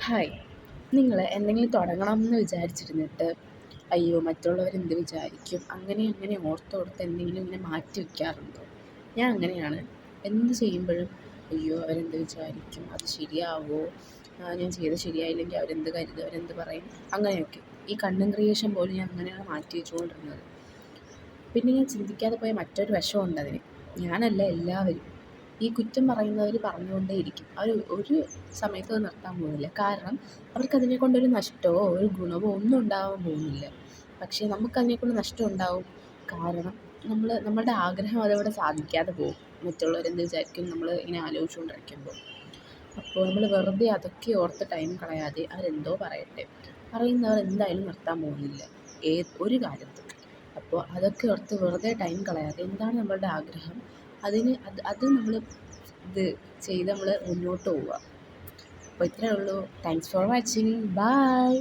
Hi. നിങ്ങൾ എന്തെങ്കിലും തുടങ്ങണമെന്ന് വിചാരിച്ചിരുന്നിട്ട് അയ്യോ മറ്റുള്ളവരെന്ത് വിചാരിക്കും അങ്ങനെ അങ്ങനെ ഓർത്തോർത്ത് എന്തെങ്കിലും ഇങ്ങനെ മാറ്റി വയ്ക്കാറുണ്ടോ? ഞാൻ അങ്ങനെയാണ്. എന്ത് ചെയ്യുമ്പോഴും അയ്യോ അവരെന്ത് വിചാരിക്കും, അത് ശരിയാവുമോ, ഞാൻ ചെയ്തത് ശരിയായില്ലെങ്കിൽ അവരെന്ത് കരുതും, അവരെന്ത് പറയും, അങ്ങനെയൊക്കെ. ഈ കണ്ടൻറ് ക്രിയേഷൻ പോലും ഞാൻ അങ്ങനെയാണ് മാറ്റി വെച്ചുകൊണ്ടിരുന്നത്. പിന്നെ ഞാൻ ചിന്തിക്കാതെ പോയ മറ്റൊരു വശമുണ്ടതിന്. ഞാനല്ല, എല്ലാവരും. ഈ കുറ്റം പറയുന്നവർ പറഞ്ഞുകൊണ്ടേയിരിക്കും. അവർ ഒരു സമയത്തും അത് നിർത്താൻ പോകുന്നില്ല. കാരണം അവർക്കതിനെ കൊണ്ടൊരു നഷ്ടമോ ഒരു ഗുണമോ ഒന്നും ഉണ്ടാവാൻ പോകുന്നില്ല. പക്ഷേ നമുക്കതിനെക്കൊണ്ട് നഷ്ടം ഉണ്ടാവും. കാരണം നമ്മളുടെ ആഗ്രഹം അതവിടെ സാധിക്കാതെ പോകും. മറ്റുള്ളവരെന്ത് വിചാരിക്കും നമ്മൾ ഇങ്ങനെ ആലോചിച്ചുകൊണ്ടിരിക്കുമ്പോൾ. അപ്പോൾ നമ്മൾ വെറുതെ അതൊക്കെ ഓർത്ത് ടൈം കളയാതെ അവരെന്തോ പറയട്ടെ, പറയുന്നവർ എന്തായാലും നിർത്താൻ പോകുന്നില്ല ഒരു കാര്യത്തും. അപ്പോൾ അതൊക്കെ ഓർത്ത് വെറുതെ ടൈം കളയാതെ എന്താണ് നമ്മളുടെ ആഗ്രഹം അത് നമ്മൾ ഇത് ചെയ്ത് നമ്മൾ മുന്നോട്ട് പോവുക. അപ്പോൾ ഇത്രയേ ഉള്ളൂ. Thanks for watching. ബൈ.